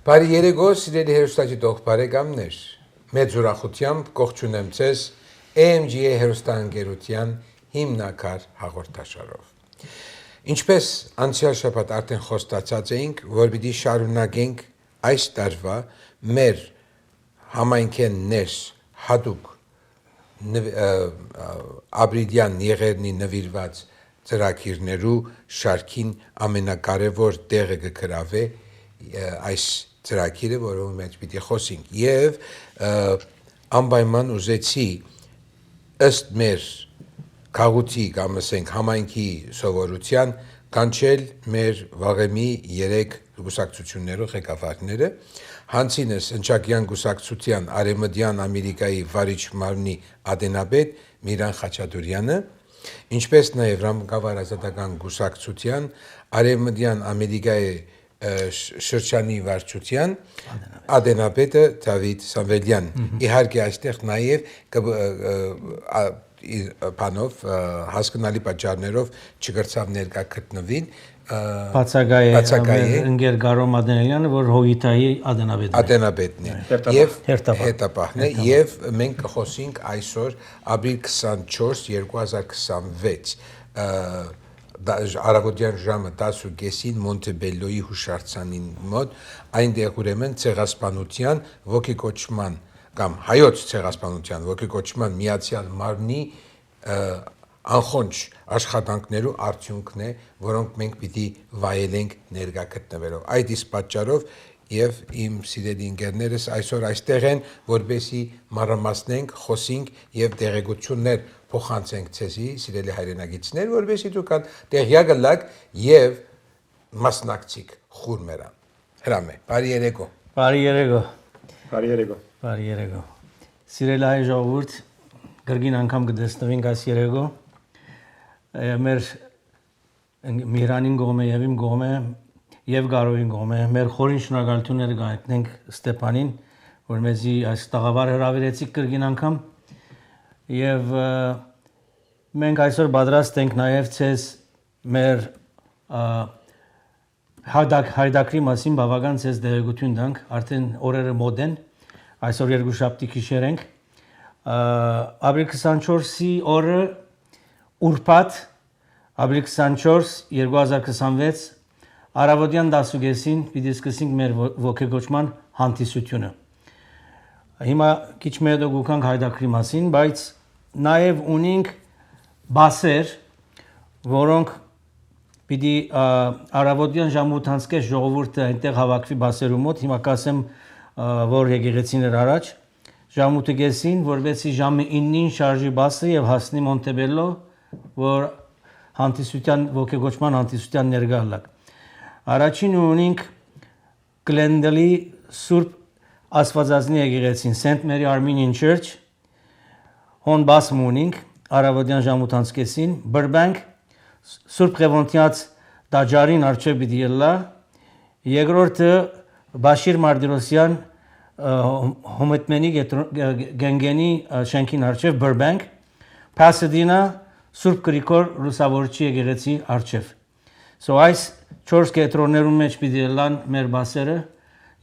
Բարի երեկո, սիրելի հեռուստադիտող բարեկամներ, մեծ ուրախությամբ կողջունեմ ձեզ AMG-ի հեռուստաընկերության հիմնակար հաղորդաշարով։ Ինչպես անցյալ շաբաթ արդեն խոստացած էինք, որ պիտի շարունակենք այս տարվա մեր համայնքեն ներս հատուկ ապրիլյան եղերնի նվիրված ծրագիրներու շարքին ամենակարևոր տեղը կգրավե այս ծրագիրը, որով մեջ պիտի խոսենք, եւ անպայման ուզեցի ըստ մեր քաղուտի կամ ասենք համայնքի սովորության կանչել մեր վաղեմի 3 գուսակցություններով ղեկավարները, հանցինս ընչակյան գուսակցության Արևմտյան Ամերիկայի վարիչ մարմնի ադենաբեդ Միրան Խաչատուրյանը, ինչպես նաև Ռամկավար ազատական գուսակցության Արևմտյան Ամերիկայի շրջանի վարչության ադենաբեդը Դավիթ Սամվելյան, իհարկե այստեղ նաև բանով հասկանալի պատճառներով չգրցավ ներկա գտնվին բացակայ ընկեր Գարոմ Ադենելյանը, որ Հովիտայի ադենաբեդն է եւ հետապահն է եւ մենք կխոսենք այսօր ապրիլ 24 2026 Արագոդյան ժամը 10:30-ին Մոնտեբելլոյի հուշարձանին մոտ այնտեղ ուրեմն ցեղասպանության ոգեկոչման կամ հայոց ցեղասպանության ոգեկոչման միացյալ մարմնի անխոնջ աշխատանքներու արդյունքն է, որոնք մենք պիտի վայելենք ներկա գտնվելով։ Այդ իսկ պատճառով եւ իմ սիրելի ընկերներս այսօր այստեղ են, որբեսի մանրամասնենք, խոսենք եւ տեղեկություններ փոխանցենք ցեզի, սիրելի հայրենագիտներ, որբեսի դուք տեղյակ ըլլաք եւ մասնակցիկ խուրմերան։ Հրամե, բարի երեկո։ Բարի երեկո։ Բարի երեկո։ Բարի երեկո։ Սիրելի հայ ժողովուրդ, գրգին անգամ կդեսնվենք այս երեկո։ Մեր Միրանին գոմե եւ իմ գոմե եւ Գարոյին գոմե մեր խորին շնորհակալությունները գայտնենք Ստեփանին, որ մեզի այս տաղավար հրավիրեցիք գրգին անգամ եւ մենք այսօր պատրաստ ենք նաեւ ցեզ մեր հայդակրի մասին բավական ցեզ դերակցություն տանք, արդեն օրերը մոտ են, այսօր երկուշաբթի գիշեր ենք, ապրիլ 24-ի օրը ուրբաթ ապրիլ 24 2026 Արավոտյան 10:30-ին պիտի սկսենք մեր ոգեկոչման հանդիսությունը։ Հիմա քիչ մեդո գուքանք հայդակրի մասին, բայց նաև ունենք բասեր, որոնք պիտի Արավոտյան ժամը 8-ից ժողովուրդը այնտեղ հավաքվի բասերու մոտ, հիմա կասեմ, որ եկեղեցիներ առաջ ժամը 8-ին, որովհետեւ ժամը 9-ին շարժի բասը եւ հասնի Մոնտեբելլո, որ հանդիսության ոգեկոչման հանդիսության ներկա լակ։ Առաջին ունենք Գլենդելի Սուրբ Աստվածածնի եկեղեցին St. Mary Armenian Church, հոն բաս ունենք Արավոտյան ժամը 8-ին, Burbank Սուրբ Ղևոնդյաց Դաջարին արչև պիտի ելլա, երկրորդը Բաշիր Մարտիրոսյան Հոմետմենի Գենգենի շենքին արչև Burbank, Pasadena Սուրբ Գրիգոր Լուսավորչի եկեղեցի արչև։ So այս 4 կետրոններում մեջ պիտի լան մեր բասերը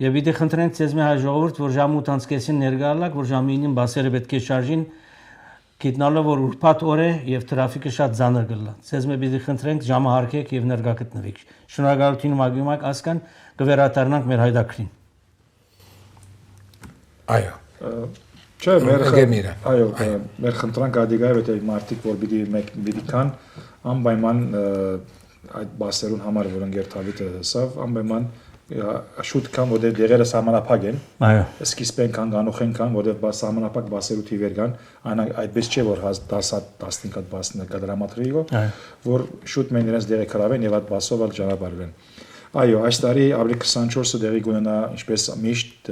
եւ պիտի խնդրենք ցեզ մեր հայ ժողովուրդ, որ ժամը 8-ին ներկա լաք, որ ժամը 9-ին բասերը պետք է շարժին, գիտնալով որ ուրբաթ օր է եւ տրաֆիկը շատ ծանր կլա։ Ցեզ մեր պիտի խնդրենք ժամը հարկեք եւ ներկա գտնվեք։ Շնորհակալություն մագիմակ ասկան կվերադառնանք մեր հայդակրին։ Այո։ Չէ, մեր խնդրանք ադիգայով է մարտիկ, որ պիտի կան անպայման այդ բասերուն համար, որոնք երթավիտը հսավ, անպայման շուտ կան, որտեղ դեղերը սահմանափակ են։ Այո։ Սկիզբեն կան, գանոխեն կան, որտեղ սահմանափակ բասերու թիվեր կան, այդպես չէ, որ 10-15 հատ բասն կդրամատրիգո, որ շուտ մենք իրենց դերը կրավեն եւ այդ բասով էլ ճանապարհվեն։ Այո, այս տարի ապրիլ 24-ը դեղի կունենա, ինչպես միշտ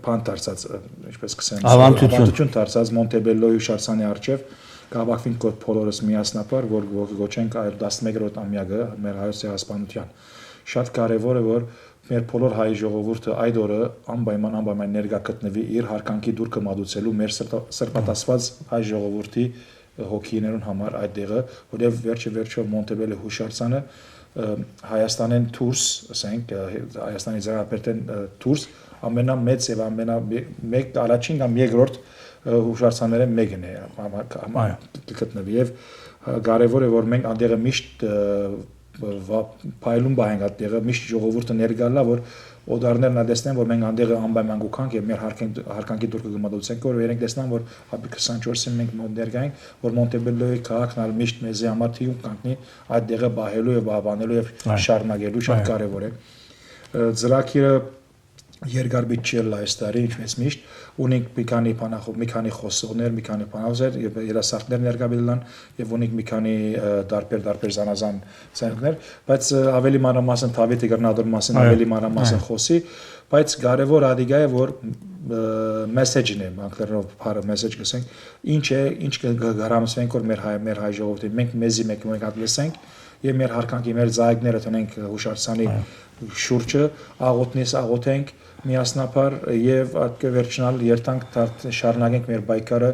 բան դարձած, ինչպես կսեմ, ավանդություն դարձած Մոնտեբելլոյի հուշարձանի առջև կհավաքվենք կոդ բոլորս միասնապար, որ գոչենք այլ 11-րդ ամյակը մեր հայոց ցեղասպանության։ Շատ կարևոր է, որ մեր բոլոր հայ ժողովուրդը այդ օրը անպայման ներկա գտնվի իր հարկանքի դուրքը մատուցելու մեր սրբատասված հայ ժողովրդի հոգիներուն համար այդ դեղը, որտեղ վերջը Մոնտեբելլո հուշարձանը Հայաստանեն դուրս, ասենք Հայաստանի զարգապետեն դուրս ամենամեծ եւ ամենամեկ առաջին կամ երկրորդ հուշարձանները մեկն է գտնվի եւ կարեւոր է որ մենք այնտեղը միշտ փայլուն բայենք այդտեղը միշտ ժողովուրդը ներգալա որ օդարներն ադեսնեն որ մենք այնտեղը անպայման գուքանք եւ մեր հարկանքի դուրս կգմադուցենք որ երենք տեսնան որ ապի 24-ին մենք ներգայենք որ Մոնտեբելլոյի քաղաքն ալ միշտ մեզի համար թիում կանգնի այդտեղը բահելու եւ բավանելու եւ շարունակելու շատ կարեւոր է ծրագիրը երկարբիջ չել այս տարի ինչպես միշտ ունենք մի քանի խոսողներ մի քանի բանավեր եւ երասարտներ ներկայացան եւ ունենք մի քանի դարբեր զանազան ցանկներ բայց ավելի մանրամասն Թավիթի գրնադոր մասին ավելի մանրամասն խոսի բայց կարևոր ադիգա է որ մեսեջն է բանկերով բարը մեսեջ գսենք ինչ կգարամսենք որ մեր հայ ժողովրդի մենք մեզի մեկ լսենք եւ մեր հարկանքի մեր զայգները տնենք հուշարձանի շուրջը աղոթենք միասնապար եւ այդ վերջնալ երթանք շարունակենք մեր բայկարը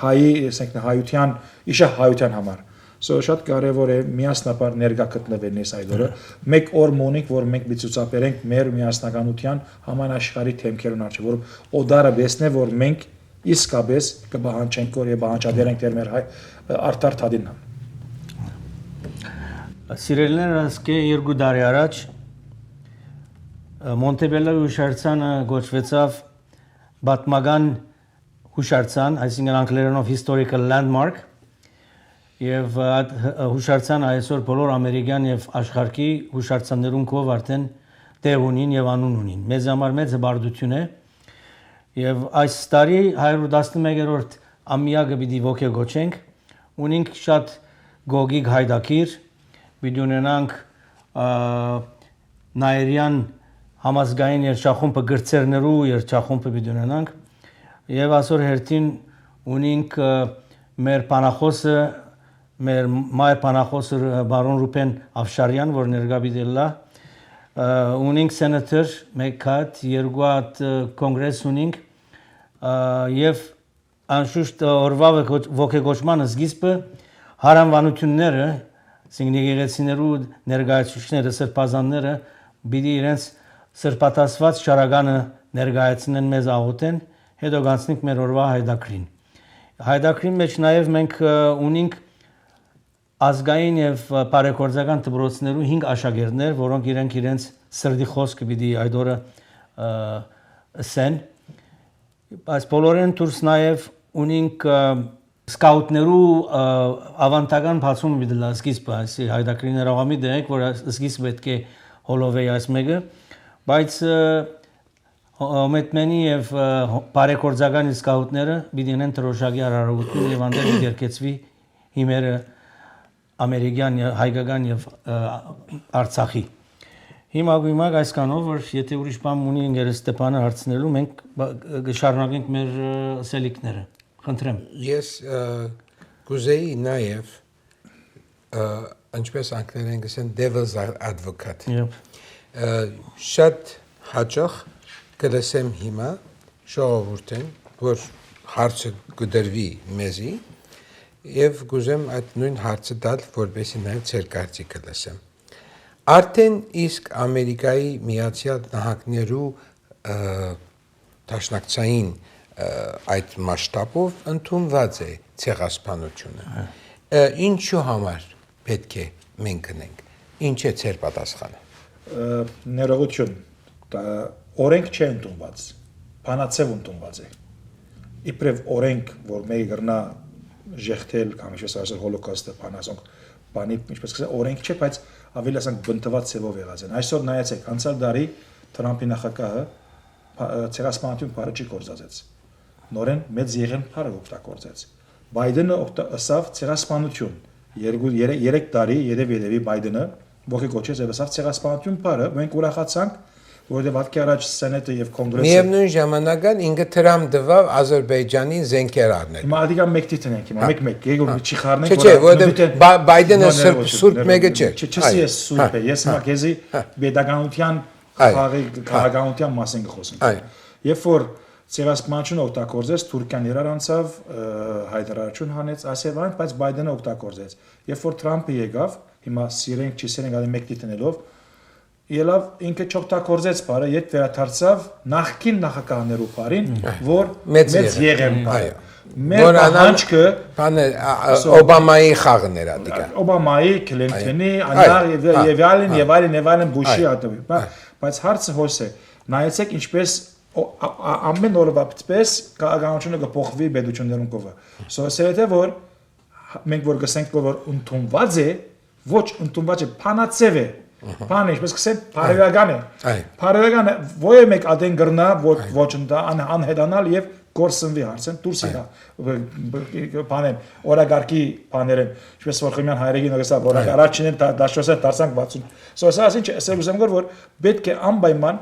հայի ասենք հայության իշահայության համար շատ կարեւոր է միասնապար ներկա գտնվելն այս այդորը մեկ օր մոնիկ որ մենք մի ցուցաբերենք մեր միասնականության համանաշխարհի թեմքերուն արժե որ օդարը բեսնե որ մենք իսկապես կբահանչենք որ եւ բահանչադերենք դեր մեր հայ արտար թադինն Սիրելիներ ասկե երկու տարի առաջ Մոնտեբելլո հուշարձանը գոչվեցավ պատմական հուշարձան, այսինքն անգլերենով historical landmark եւ այդ հուշարձանը այսօր բոլոր ամերիկյան եւ աշխարհի հուշարձաններուն կով արդեն տեղ ունին եւ անուն ունին։ Մեզ համար մեծ բարդություն է եւ այս տարի 111-րդ ամյակը պիտի ոգեգոչենք, ունենք շատ գոգիկ հայդակիր, պիտի ունենանք նայերյան համազգային երգչախումբը գրծերներու երգչախումբը պիտի ունենանք եւ այսօր հերթին ունենք մեր բանախոսը մեր մայր բանախոսը բարոն Ռուբեն Աֆշարյան որ ներկա պիտի լա ունենք սենատոր մեկ հատ երկու հատ կոնգրես ունենք եւ անշուշտ օրվա ոգեգոճման սկիզբը հարանվանությունները սինգնիգեցիներու ներկայացուցիչները սրբազանները պիտի իրենց սրբատասված շարականը ներկայացնեն մեզ աղոթեն, հետո կանցնենք մեր օրվա հայդակրին։ Հայդակրին մեջ նաև մենք ունենք ազգային եւ բարեգործական դպրոցներու 5 աշակերտներ, որոնք իրենց սրդի խոսքը պիտի այդ օրը ասեն։ Այս բոլորեն դուրս նաև ունենք սկաուտներու ավանդական բացում պիտի լա սկիզբը, այսի հայդակրին հրավամի դեք, որ սկիզբը պետք է հոլովեի այս մեկը բայց մետմենի եւ բարեգործական սկաուտները պիտի ունեն տրոշակի հարարողություն եւ անդեր պիտի երկեցվի հիմերը ամերիկյան հայկական եւ արցախի հիմա այսքանով որ եթե ուրիշ բան ունի ինգեր Ստեփանը հարցնելու մենք կշարունակենք մեր սելիկները խնդրեմ ես կուզեի նաեւ ինչպես անգլերեն գսեն devil's advocate շատ հաճախ կլսեմ հիմա ժողովուրդին, որ հարցը կդրվի մեզի եւ գուզեմ այդ նույն հարցը տալ, որպեսզի նաեւ ծեր կարծիքը լսեմ։ Արդեն իսկ Ամերիկայի Միացյալ Նահանգներու դաշնակցային այդ մասշտաբով ընդունված է ցեղասպանությունը։ Ինչու համար պետք է մենք գնենք։ Ինչ է ծեր պատասխանը։ Ներողություն օրենք չէ ընդունված բանացև ընդունված է իբրև օրենք որ մեկ գրնա ժեխտել կամ ինչպես ասել հոլոկոստը բանասոնք բանի ինչպես կսա օրենք չէ բայց ավելի ասենք բնտված ծևով եղած են այսօր նայեցեք անցյալ տարի Թրամփի նախագահը ցեղասպանություն բառը չի կորզածեց նորեն մեծ եղեն բառը օգտագործեց Բայդենը ըսավ ցեղասպանություն 2-3 տարի երևի Բայդենը ոգեգոչեց եւ ասավ ցեղասպանություն բառը մենք ուրախացանք որովհետեւ ատքի առաջ սենատը եւ կոնգրեսը միևնույն ժամանակ ինքը Թրամփ դվավ Ադրբեջանին զենքեր առնել հիմա ադիգա մեկ դիտենք հիմա մեկ Եգոր չի խառնենք չէ որովհետեւ Բայդենը սուրբ մեկը չէ չէ ես սուրբ է ես մակեզի pedagogian քաղաքականության մասին խոսում երբ որ ցեղասպանությունը օգտագործեց Թուրքիան իրար անցավ հայտարարություն հանեց Ասիավան, բայց Բայդենը օգտագործեց։ Երբ որ Թրամփը եկավ, հիմա սիրենք չսիրենք ալի մեկ դիտնելով, ելավ ինքը չօգտագործեց բարը, երբ վերադարձավ նախքին նախագահներու բարին, որ մեծ եղեմ բարը։ Մեր պահանջքը բանը Օբամայի խաղն էր ադիկա։ Օբամայի, Քլինթոնի, անար եւ այլն Բուշի ատոմի, բայց հարցը հոս է։ Նայեցեք ինչպես ամեն օրվա պես քաղաքականությունը կփոխվի պետություններում կողը։ Սոսիետը որ մենք որ գսենք որ ընդունված է, ոչ ընդունված է, փանացև է։ Բանը ինչպես կսեն բարեգական է։ Բարեգականը ո՞ե մեկ ադեն գրնա ոչ անհետանալ եւ կորսնվի հարցեն դուրս իրա բանեն օրագարկի բաները ինչպես որ խմյան հայրեգին ոգեսա որ առաջինն դաշոսը դարձանք 60 սա ասին չէ ասել ուզեմ որ պետք է անպայման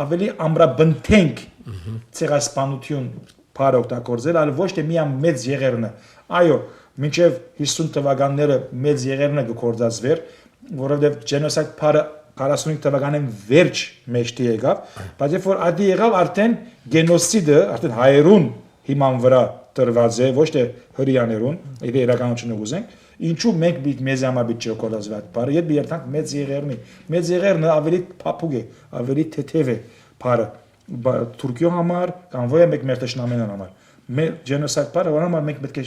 ավելի ամրաբնթենք ցեղասպանություն բարը օգտագործել այլ ոչ թե միայն մեծ եղերնը այո մինչև 50 թվականները մեծ եղերնը կգործածվեր որովհետև genocide բարը 45 թվականին վերջ մեջտի եկավ, բայց երբ որ ադի եղավ արդեն գենոսիդը, արդեն հայերուն հիման վրա տրված է, ոչ թե հրյաներուն, եթե իրականությունը ուզենք, ինչու մենք մեզ համար պիտի չկորածվի այդ բարը, երբ երթանք մեծ եղերնը ավելի փափուկ է, ավելի թեթև է բարը, Թուրքիո համար կամ ոչ մեկ մեր տշնամենան համար, մեր genocide բարը, որ համար մենք պետք է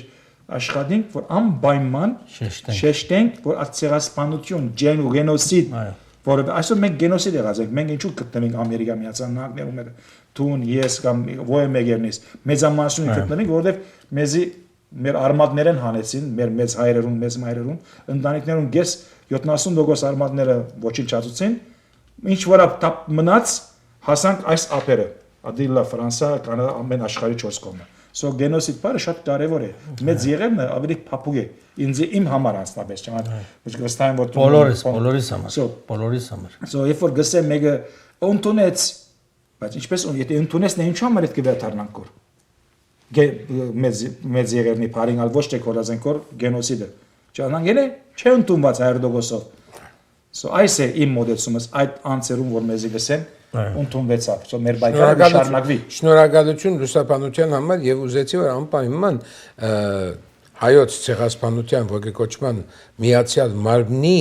աշխատենք, որ անպայման շեշտենք, որ այդ ցեղասպանություն, գենոսիդ որը այսօր մենք գենոսիդ եղած ենք, մենք ինչու գտնենք Ամերիկա Միացյալ Նահանգներում տուն, ես կամ ո՞ե մեկերնից մեծամասնություն գտնենք, որովհետև մեզի մեր արմատներեն հանեցին, մեր մեծ հայրերուն, մեծ մայրերուն, ընտանիքներուն գես 70% արմատները ոչնչացուցին, ինչ որ տապ մնաց հասանք այս ափերը, Ադիլա, Ֆրանսա, Կանադա, ամեն աշխարհի 4 կողմը։ So genocide բարը շատ կարևոր է։ Մեծ եղերնը ավելի փափուկ է։ Ինձ իմ համար անձնապես, չեմ ոչ գստային որ բոլորիս համար։ So if որ գսե մեկը ընդունեց, բայց ինչպես եթե ընդունեցն է ինչու համար այդ կվերթարնանք կոր։ Մեծ եղերնի բարինալ ոչ թե կորածեն կոր գենոսիդը։ Չանան գենե չէ ընդունված հայրդոգոսով։ So այս է իմ մոդելսումս այդ անձերում որ մեզի գսեն ընդունվեցավ, so մեր բայկալը շարունակվի։ Շնորհակալություն լուսաբանության համար եւ ուզեցի որ անպայման հայոց ցեղասպանության ոգեկոչման միացյալ մարմնի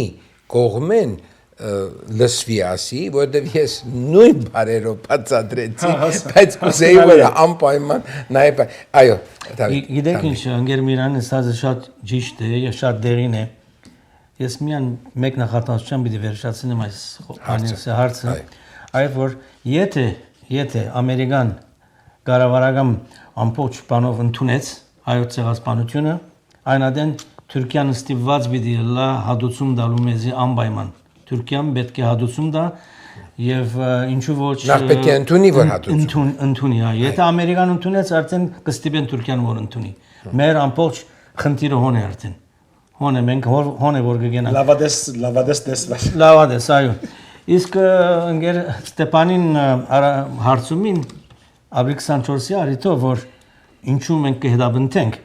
կողմեն լսվի ասի, որտեղ ես նույն բարերով բացատրեցի, բայց կուզեի որ անպայման նայ այո, գիտեք ինչ անգեր Միրանը ասածը շատ ճիշտ է եւ շատ դերին է։ Ես միան մեկ նախատեսությամբ պիտի վերջացնեմ այս հարցը։ Այդ որ եթե ամերիկան կառավարական ամբողջ բանով ընդունեց հայոց ցեղասպանությունը, այնադեն Թուրքիան ստիպված պիտի լա հադուցում տալու մեզի անպայման։ Թուրքիան պետք է հադուցում տա եւ ինչու ոչ նախ պետք է ընդունի որ հադուցում ընդունի, եթե ամերիկան ընդունեց, արդեն կստիպեն Թուրքիան որ ընդունի։ Մեր ամբողջ խնդիրը հոն է արդեն։ Հոն է մենք հոն է որ կգենա։ Լավադես տեսված։ Լավադես, այո։ Իսկ ընկեր Ստեփանին հարցումին ապրիլ 24-ի արիթով որ ինչու մենք կհետաբնթենք։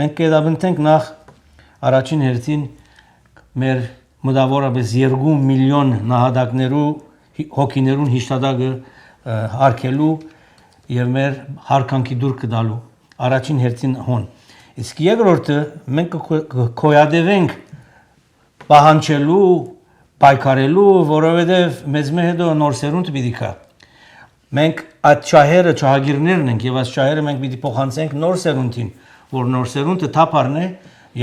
Մենք կհետաբնթենք նախ առաջին հերթին մեր մոտավորապես 2 միլիոն նահատակներու հոգիներուն հիշտադակը հարկելու եւ մեր հարկանքի դուր կդալու առաջին հերթին հոն։ Իսկ երկրորդը մենք կկոյադևենք պահանջելու պայքարելու, որովհետև մեզ հետո նոր սերունդ պիտի կա։ Մենք այդ շահերը ճահագիրներն ենք եւ այս շահերը մենք պիտի փոխանցենք նոր սերունդին, որ նոր սերունդը թափառն է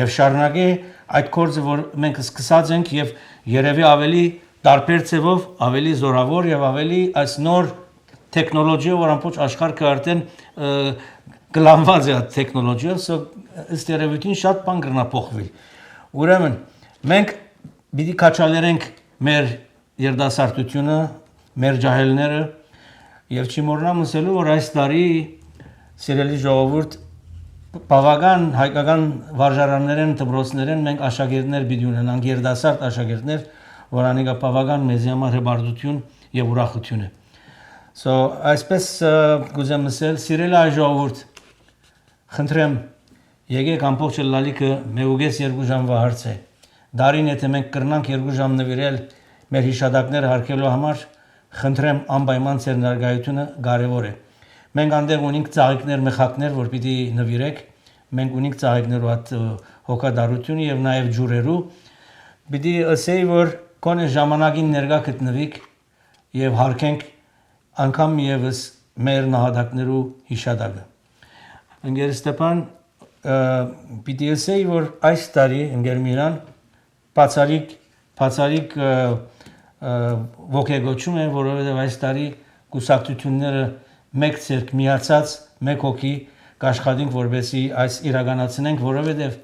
եւ շարունակի այդ կորձը, որ մենք սկսած ենք եւ երևի ավելի տարբեր ձևով, ավելի զորավոր եւ ավելի այս նոր տեխնոլոգիա, որ ամբողջ աշխարհը արդեն գլանված է այդ տեխնոլոգիայով, ըստ երևույթին շատ բան կգնա փոխվի։ Ուրեմն մենք պիտի կաչալերենք մեր երդասարտությունը, մեր ջահելները եւ չմոռնամ ասելու որ այս տարի սիրելի ժողովուրդ բավական հայկական վարժարաններեն դպրոցներեն մենք աշակերտներ պիտի ունենանք երդասարտ աշակերտներ որ անիկա բավական մեզի համար հբարդություն եւ ուրախություն է So այսպես գուզեմ ասել սիրելի այ ժողովուրդ խնդրեմ եկեք ամբողջ լալիկը մեուգես 2 ժամվա հարց է Դարին եթե մենք կրնանք 2 ժամ նվիրել մեր հիշադակները հարկելու համար, խնդրեմ անպայման ձեր ներկայությունը կարևոր է։ Մենք այնտեղ ունենք ծաղիկներ, մեխակներ, որ պիտի նվիրեք։ Մենք ունենք ծաղիկներու հատ հոգադարությունը եւ նաեւ ջուրերու։ Պիտի ասեի, որ կոնե ժամանակին ներկա գտնվիկ եւ հարկենք անգամ եւս մեր նահատակներու հիշադակը։ Ընկեր Ստեփան, պիտի ասեի, որ այս տարի ընկեր Միրան բացարիք ոգեգոճում է, որովհետև այս տարի կուսակցությունները մեկ ցերկ միացած, մեկ հոգի կաշխատենք, որպեսզի այս իրականացնենք, որովհետև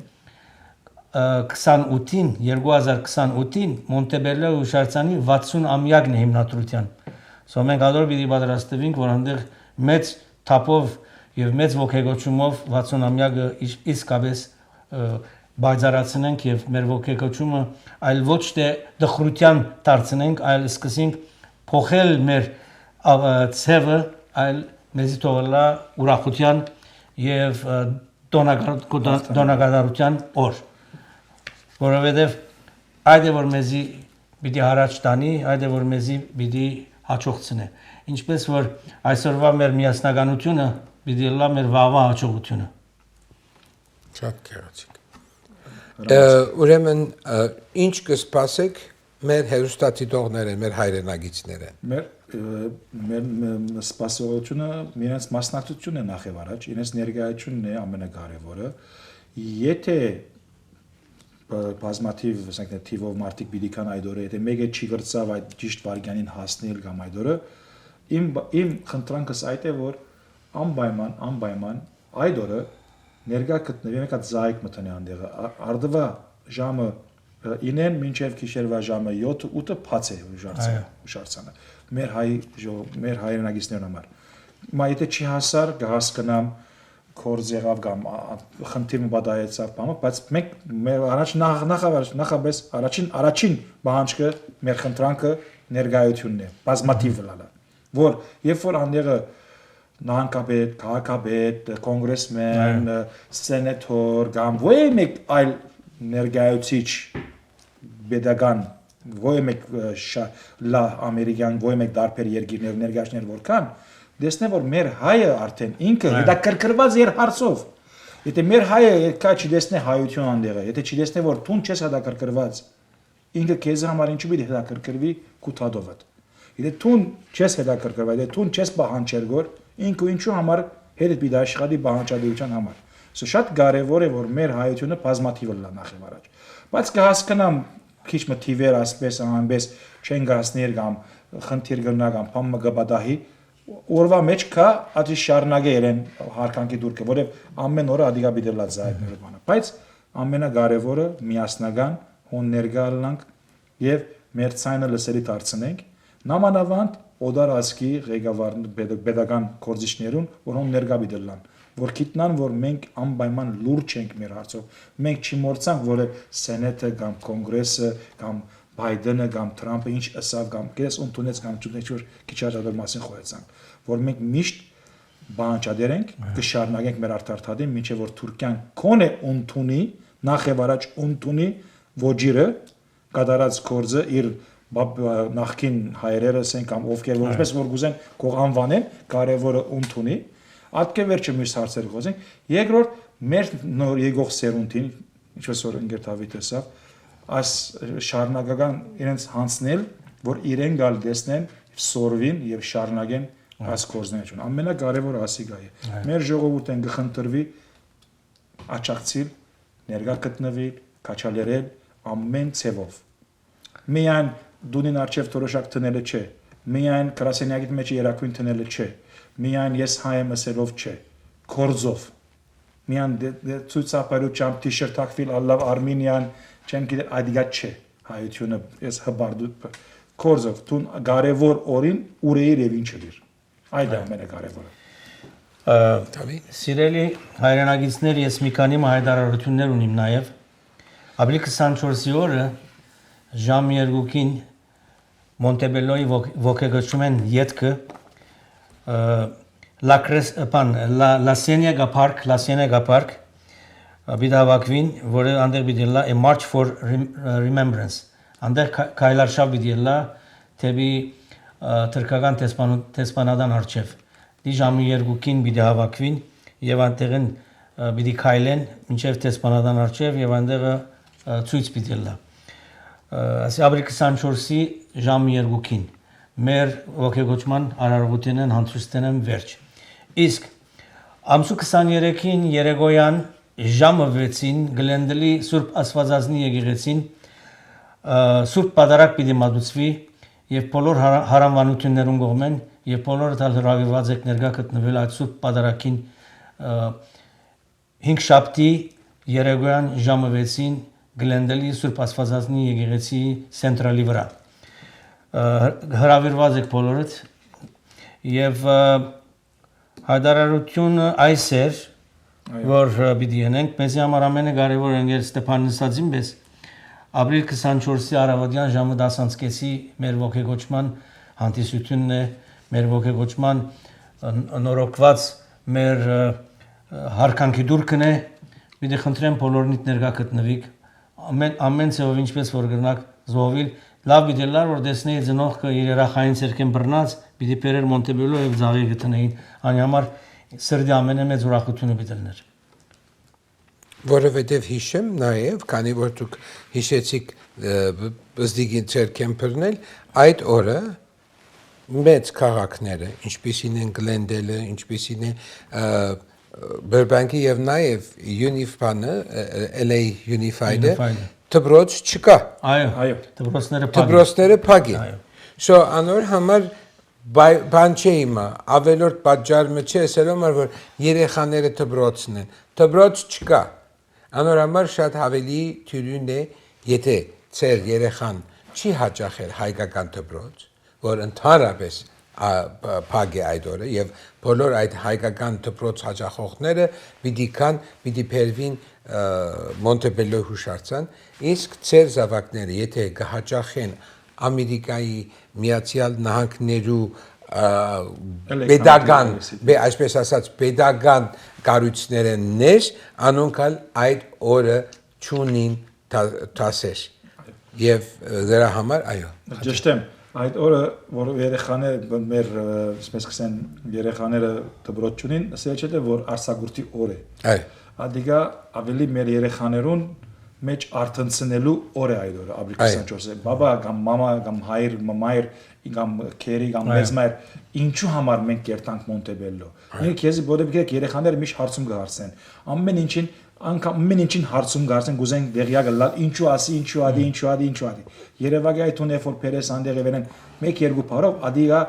2028-ին Մոնտեբելլո հուշարձանի 60-ամյակն է հիմնադրության։ Սա մենք ադոր պիտի պատրաստվենք, որ այնտեղ մեծ թափով եւ մեծ ոգեգոճումով 60-ամյակը իսկապես բայցարացնենք եւ մեր ոգեգոճումը այլ ոչ թե դխրության դարձնենք, այլ սկսենք փոխել մեր ցևը, այլ մեզի թողնա ուրախության եւ դոնագարության օր, որովհետեւ այդ է որ մեզի պիտի առաջ տանի, այդ է որ մեզի պիտի հաջողցնի, ինչպես որ այսօրվա մեր միասնականությունը պիտի լա մեր վաղվա հաջողությունը։ Շատ գեղեցիկ։ Ուրեմն ինչ կսպասեք մեր հերոստատիտողները, մեր հայրենագիցները։ Մեր սպասողությունը իրենց մասնակցությունն է նախ եւ առաջ, իրենց ներկայությունն է ամենակարևորը։ Եթե բազմաթիվ, ասենք թիվով մարդիկ պիտի կան այդ օրը, եթե մեկը չի գրծավ այդ ճիշտ վարքյանին հասնել կամ այդ օրը, իմ խնդրանքս այդ է, որ անպայման այդ օրը ներկա գտնվի մեկ հատ զայք մտնի անդեղը արդվա ժամը 9-ն մինչև գիշերվա ժամը 7-8-ը փաց է հուշարձանը մեր հայրենագիցներն համար մա եթե չի հասար կհասկանամ կորձ եղավ կամ խնդիրը բադայեցավ բամը բայց մենք նախաբես առաջին բանջկը մեր խնդրանքը ներկայությունն է բազմաթիվ լալա որ երբ որ անդեղը նահանգապետ, քաղաքապետ, կոնգրեսմեն, սենատոր կամ ոչ մեկ այլ ներկայացուցիչ pedagogan ոչ մեկ լա ամերիկյան ոչ մեկ դարբեր երկիրներ ներկայացներ որքան դեսնե որ մեր հայը արդեն ինքը հետաքրքրված իր հարցով եթե մեր հայը կա չդեսնե հայություն անդեղը եթե չդեսնե որ տուն չես հետաքրքրված ինքը քեզ համար ինչու պիտի հետաքրքրվի կուտադովդ եթե տուն չես հետաքրքրված եթե տուն չես պահանջեր գոր ինքը ինչու համար հետ պիտի աշխատի պահանջադրության համար սա շատ կարևոր է որ մեր հայությունը բազմաթիվ լա նախ առաջ բայց կհասկանամ քիչ մթիվեր ասպես անպես չեն գասներ կամ խնդիր գնա կամ փամը գբադահի օրվա մեջ կա ադի շարնագեր են հարկանքի դուրքը որև ամեն օրը ադիգա բիդելա զայները բանը բայց ամենակարևորը միասնական հոն ներգալանք եւ մեր ցայնը լսելի դարձնենք նամանավանդ օդար ասկի ղեկավար pedagogan կորզիչներուն որոնք ներգա բիդելան որ գիտնան որ մենք անպայման լուրջ ենք մեր հարցով մենք չմոռացանք որ սենատը կամ կոնգրեսը կամ Բայդենը կամ Թրամփը ինչ ասավ կամ կես ընդունեց կամ չունեց որ քիչ հաջողել մասին խոսեցանք որ մենք միշտ բանջադերենք կշարունակենք մեր արտարդադին մինչև որ Թուրքիան կոնե ընդունի նախ եւ առաջ ընդունի ոջիրը կատարած կորձը իր նախքին հայրերը ասեն կամ ովքեր որպես որ գուզեն կող անվանեն կարևորը ընդունի Ատկե վերջը մյուս հարցերը խոսենք երկրորդ մեր նոր եկող սերունդին ինչպես որ ընկեր Դավիթ ասավ այս շարունակական իրենց հանցնել որ իրեն գալ դեսնեն սորվին եւ շարունակեն այս կորզներություն ամենակարևորը ասիգա է մեր ժողովուրդն գխնդրվի աճակցիլ ներգա գտնվի կաչալերել ամեն ցևով միայն դունին արչև թորոշակ տնելը չէ միայն կրասենյակի մեջ երակույն տնելը չէ միայն ես հայ եմ ասելով չէ կորձով միայն ցույցապարությամբ տիշերտ ակվիլ ալլավ արմենիան չեմ գիտե այդգա չէ հայությունը ես հբարդու կորձով տուն կարևոր օրին ուրեիր եւ ինչը դիր այդ է ամենակարևորը Սիրելի հայրենագիցներ ես մի քանի հայտարարություններ ունիմ նաեւ ապրիլի 24-ի օրը ժամ 2-ին Մոնտեբելլոյի ոգեգոճումեն յետքը La Cienega Park, Bidavakvin, որը անդեր բիդելա a march for remembrance։ Անդեր քայլարշավ բիդելա թեպի թրքական տեսփանադան արչև։ Դի ժամի 2-ին պիտի հավաքվին եւ անտեղեն պիտի քայլեն մինչեւ տեսփանադան արչև եւ այնտեղը ցույց պիտի լա։ Ասի ապրիլ 24-ի ժամի 2-ին մեր ողջագործման արարողությունն հանդիսացնեմ վերջ։ Իսկ ամսու 23-ին երեկոյան ժամը 6-ին Գլենդելի Սուրբ Աստվածածնի եկեղեցին Սուրբ Պատարագ պիտի մատուցվի եւ բոլոր հարանվանություններուն կողմեն եւ բոլորը դալ հրավիրված եք ներկա գտնվել այդ Սուրբ Պատարագին 5 շաբթի երեկոյան ժամը 6-ին Գլենդելի Սուրբ Աստվածածնի եկեղեցի սենտրալի վրա հրավիրված եք բոլորդ եւ հայտարարությունը այսեր որ պիտի ենենք մեզի համար ամենը կարևոր ընկեր Ստեփան նստածին պես ապրիլ 24-ի առավոտյան ժամը 10:30-ի մեր ողջագործման հանդիսությունն է մեր ողջագործման նորոգված մեր հարկանքի դուրքն է պիտի խնդրեմ բոլորնիդ ներկա գտնվիք ամեն ծով ինչպես որ գնաք զոհվել լավ պիտի լար որ տեսնեի ծնողքը իր երախային ցերկեն բռնած պիտի բերեր Մոնտեբելո եւ ծաղի գտնեին անի համար սրդի ամենամեծ ուրախությունը պիտի լիներ որովհետև հիշեմ նաև քանի որ դուք հիշեցիք բզդիգին ցերկեն բռնել այդ օրը մեծ քաղաքները ինչպիսին են Գլենդելը ինչպիսին է Բերբանկի եւ նաև Unify-ը LA Unified-ը դպրոց չկա այո դպրոցները փակ են so անոր համար բան չէ իմա ավելորդ պատճառը չէ ասելով որ երեխաները դպրոցն են դպրոց չկա անոր համար շատ ավելի թյուրին է եթե ծեր երեխան չի հաճախել հայկական դպրոց որ ընդհանրապես փակ է այդ օրը եւ բոլոր այդ հայկական դպրոց հաճախողները պիտի փերվին Մոնտեբելո հուշարձան իսկ ծեր զավակները եթե կհաճախեն Ամերիկայի Միացյալ Նահանգներու pedagogan այսպես ասած pedagogan կառույցները ներ անոնքալ այդ օրը ճունին տասեր եւ դրա համար այո ճշտեմ այդ օրը որ երեխաները մեր այսպես կսեն երեխաները դպրոց ճունին ասել չէ որ արսագուրտի օր է այո ադիգա ավելի մեր երեխաներուն մեջ արտնցնելու օր է այդ օրը ապրիլ 24-ը բաբա կամ մամա կամ հայր մայր կամ քերի կամ մեծմայր ինչու համար մենք կերտանք Մոնտեբելո մենք քեզի բոդեբիգ երեխաները միշտ հարցում կհարցնեն ամեն ինչին հարցում կհարցնեն գուզեն դեղյակը լալ ինչու ասի Երևակի այդ ունե որ Պերես անդեղը վերեն 1-2 բառով ադիգա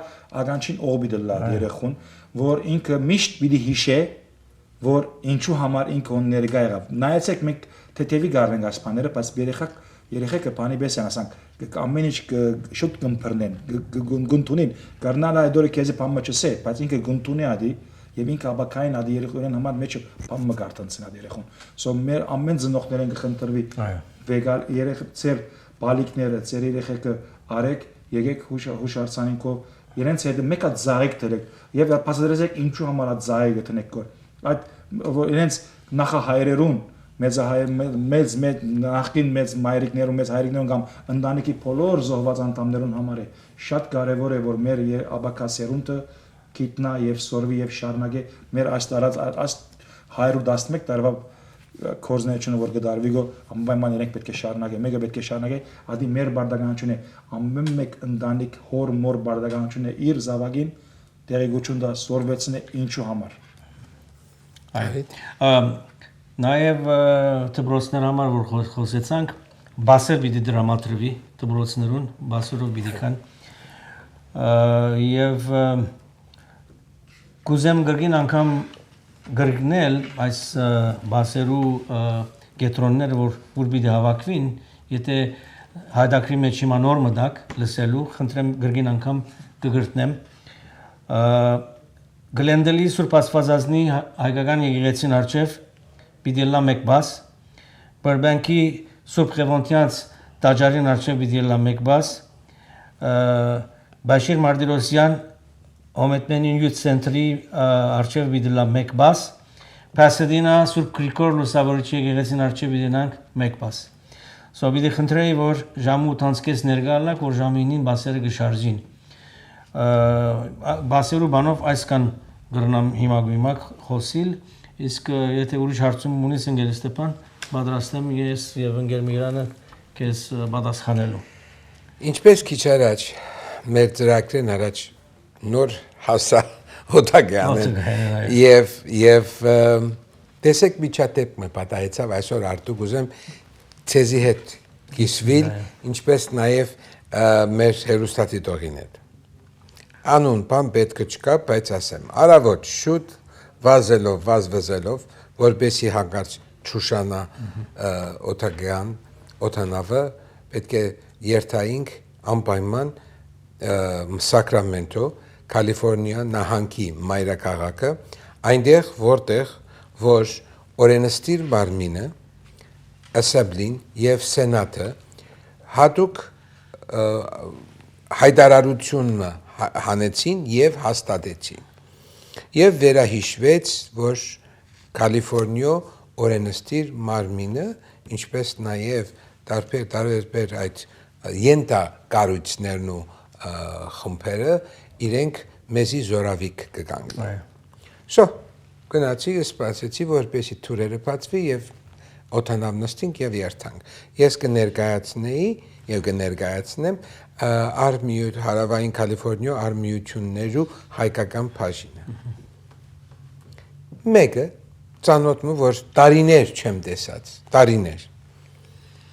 ագանչին օբիդը լալ երեխուն որ ինքը միշտ պիտի հիշե որ ինչու համար ինքը on ներկա եղավ նայեցեք մենք թեթևի գարնենք ասպաները բայց երեխեքը բանի պես են ասանք ամեն ինչ շուտ կմփռնեն գունտունին գարնալա այդ օրը քեզի բամը չսե բայց ինքը գունտունի ադի եւ ինքը աբակային ադի երեխան համար մեջը բամը գարտանցնա երեխուն so մեր ամեն ծնողներն կխնդրվի վեգալ երեխա ծեր բալիկները ծեր երեխեքը արեք եկեք հուշարձանինքով իրենց հետ մեկը զաղեք դրեք եւ բացատրեցեք ինչու համար այդ զաղը տնեք այդ որ իրենց նախահայրերուն մեծ նախքին մեծ մայրիկներուն մեծ հայրիկներուն կամ ընտանիքի բոլոր զոհված անդամներուն համար է շատ կարեւոր է որ մեր աբակասերունը գիտնա եւ սորվի եւ շարունակե մեր այս տարած 111 տարվա կորզնեությունը որ գդարվի գո ամբայման իրենք պետք է շարունակե մեկը պետք է շարունակե ադի մեր բարդականությունը ամեն մեկ ընտանիք հոր մոր բարդականությունը իր զավակին դերեգություն դա սորվեցնե ինչու համար Նաև դպրոցներ համար որ խոսեցանք բասեր պիտի դրամատրվի դպրոցներուն բասերով պիտի կան եւ կուզեմ գրգին անգամ գրգնել այս բասերու կետրոնները որ պիտի հավաքվին եթե հայդակրի մեջ հիմա նորմը դակ լսելու խնդրեմ գրգին անգամ կգրտնեմ Գլենդելի Սուրբ Աստվածածնի հայկական եկեղեցին արչև պիտի լա մեկ բաս Բերբանկի Սուրբ Ղևոնդյանց տաճարին արչև պիտի լա մեկ բաս Բաշիր Մարտիրոսյան Օմետմենին յուտ ցենտրի արչև պիտի լա մեկ բաս Պասադինա Սուրբ Գրիգոր Լուսավորիչի եկեղեցին արչև պիտի նանք մեկ բաս So պիտի խնդրեի որ ժամը 8:30 ներկա լաք որ ժամը 9-ին բասերը կշարժին բասերու բանով այսքան գրնամ հիմա գույմակ խոսիլ, իսկ եթե ուրիշ հարցում ունես ընկեր Ստեփան, պատրաստ եմ ես եւ ընկեր Միրանը քեզ պատասխանելու։ Ինչպես քիչ առաջ մեր ծրագրեն առաջ նոր հասա Օտագյանն եւ տեսեք միջատեպը պատահեցավ այսօր արդյոք ուզեմ ցեզի հետ կիսվել, ինչպես նաեւ մեր հերոստատիտողին հետ։ Անուն բան պետք չկա, բայց ասեմ, արավոտ շուտ վազվզելով, որպեսի հանկարծ չուշանա Օտագյան, օտանավը պետք է երթայինք անպայման Սակրամենտո, Կալիֆոռնիա նահանգի մայրաքաղաքը, այնտեղ որտեղ որ օրենսդիր մարմինը, ասեմբլին եւ սենատը հատուկ հայտարարությունը հանեցին եւ հաստատեցին։ Եվ վերահիշվեց, որ Կալիֆոռնիա օրենսդիր մարմինը, ինչպես նաեւ տարբեր այդ յենտա կառույցներն ու խմբերը իրենք մեզի զորավիկ կգանք։ Շո գնացի սպասեցի որպեսի թուրերը բացվի եւ օտանավ նստինք եւ երթանք։ Ես կներկայացնեի եւ կներկայացնեմ հարավային Կալիֆոռնիա արմիություններու հայկական բաժինը։ Մեկը ծանոթ որ տարիներ չեմ տեսած, տարիներ։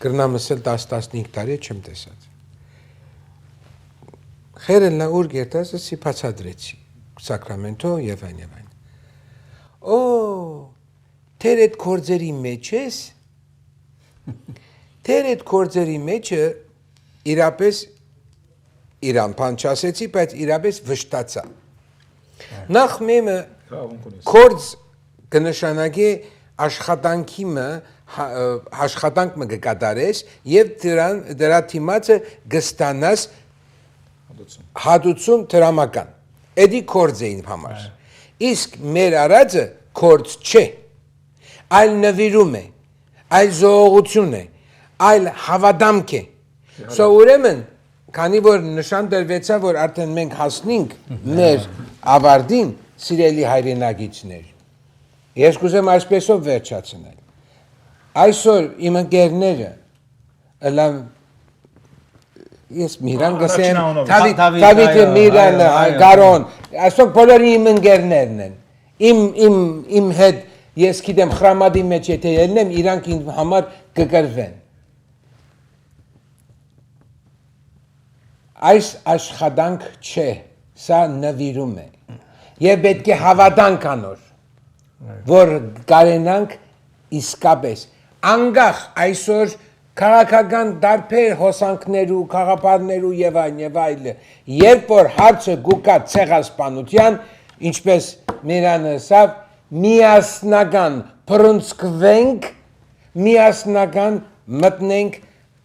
Կրնամս էլ 10-15 տարի չեմ տեսած։ Խերելնա ուր գերտասը սի բացադրեցի Սակրամենտո եւ այն։ Օ, թեր այդ կորձերի մեջ ես։ Թեր այդ կորձերի մեջը իրապես իրան բան չասեցի, բայց իրապես վշտացա։ Նախ մեմը կորձ կնշանակի աշխատանքիմը աշխատանքը կկատարես եւ դրա թիմացը կստանաս հատուցում դրամական։ Էդի կորձ էին համար։ Իսկ մեր արածը կորձ չէ։ Այլ նվիրում է, այլ զողություն է, այլ հավատամք է։ Սա ուրեմն, քանի որ նշան դրվեցա, որ արդեն մենք հասնենք մեր ավարտին, սիրելի հայրենակիցներ։ Ես կուզեմ այսպեսով վերջացնել։ Այսօր իմ ընկերները լավ ես Միրան գսեմ Դավիթ Միրան Գարոն այսօր բոլորի իմ ընկերներն են իմ հետ ես գիտեմ խրամադի մեջ եթե ելնեմ իրանք իմ համար կգրվեն այս աշխատանք չէ սա նվիրում է եւ պետք է հավատանք անոր որ կարենանք իսկապես անգախ այսօր քաղաքական դարբեր հոսանքներու, խաղապարներու եւ այլ երբ որ հարցը գուկա ցեղասպանության, ինչպես Միրանը ասավ, միասնական փրունցկվենք, միասնական մտնենք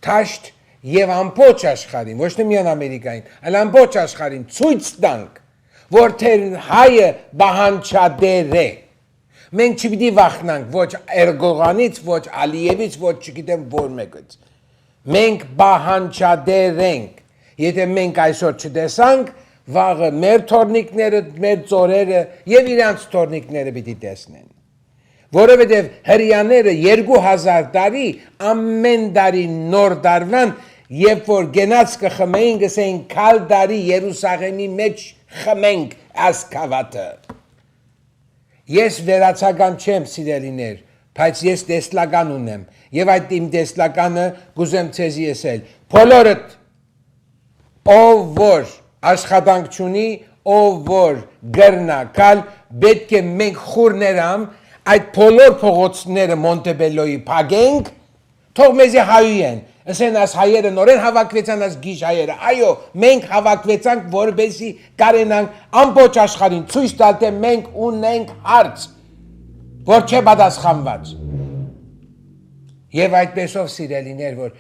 թաշտ եւ ամբողջ աշխարհին, ոչ թե միայն Ամերիկային, այլ ամբողջ աշխարհին ցույց տանք, որ թե հայը բանջադեր է Մենք չպիտի վախնանք ոչ Էրդողանից, ոչ Ալիևից, ոչ չգիտեմ որ մեկից։ Մենք բանջադեր ենք։ Եթե մենք այսօր չտեսանք, վաղը մեր թորնիկները, մեր ծորերը եւ իրանց թորնիկները պիտի տեսնեն։ Որովհետեւ հрьяաները 2000 տարի ամեն տարի նոր դարվան, երբ որ գնաց կխմեին, գսեին քալ տարի Երուսաղեմի մեջ խմենք ասկավատը։ Ես վերացական չեմ սիրելիներ, բայց ես տեսլական ունեմ եւ այդ իմ տեսլականը գուզեմ ցեզի ասել բոլորդ ով որ աշխատանք չունի ով որ գրնակալ պետք է մենք խուրներամ այդ բոլոր փողոցները Մոնտեբելոյի փագենք թող մեզի հայույեն ասեն աս հայերը նորեն հավաքվեցան աս գիժ հայերը այո մենք հավաքվեցանք որբեսի կարենանք ամբողջ աշխարհին ցույց տալ թե մենք ունենք հարց որ չէ պատասխանված եւ այդպեսով սիրելիներ որ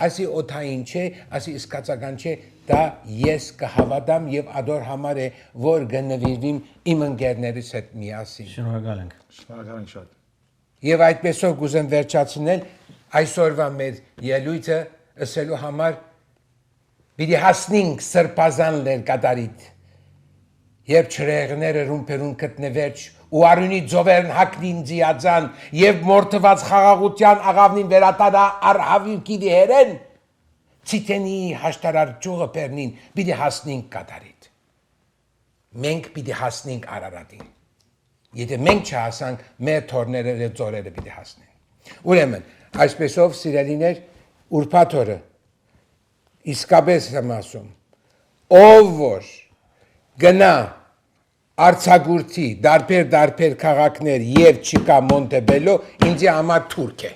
ասի օթային չէ ասի իսկացական չէ դա ես կհավատամ եւ ադոր համար է որ գնվիրվիմ իմ ընկերներիս հետ միասին շնորհակալ ենք շատ եւ այդպեսով կուզեմ վերջացնել այսօրվա մեր ելույթը ասելու համար Պիտի հասնենք սրբազան լերկադարիտ, երբ չրեղները ռումպերուն կտնվերջ ու արյունի ձովերն հակնին ձիածան և մորթված խաղաղության աղավնին վերատարա արհավիրքի դիհերեն, ցիտենի հաշտարար ճուղը պերնին պիտի հասնենք կադարիտ։ Մենք պիտի հասնենք Արարատին։ Եթե մենք չհասանք, մեր թորները ձորերը պիտի հասնեն։ Ուրեմն, այսպեսով սիրելիներ, ուրբաթ օրը իսկապես եմ ասում, ով որ գնա արձակուրդի դարբեր քաղաքներ եւ չկա Մոնտեբելո, ինձ համար թուրք է։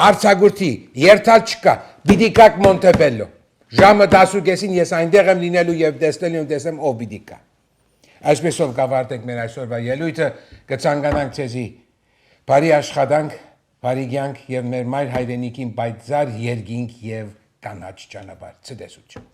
Արձակուրդի երթալ չկա, պիտի գաք Մոնտեբելո։ Ժամը 10:30-ին ես այնտեղ եմ լինելու եւ տեսնելու տեսեմ ով պիտի գա։ Այսպեսով կավարտենք մեր այսօրվա ելույթը, կցանկանանք ցեզի բարի աշխատանք, բարի կյանք եւ մեր մայր հայրենիքին պայծառ երկինք եւ կանաչ ճանապարհ։ Ցտեսություն։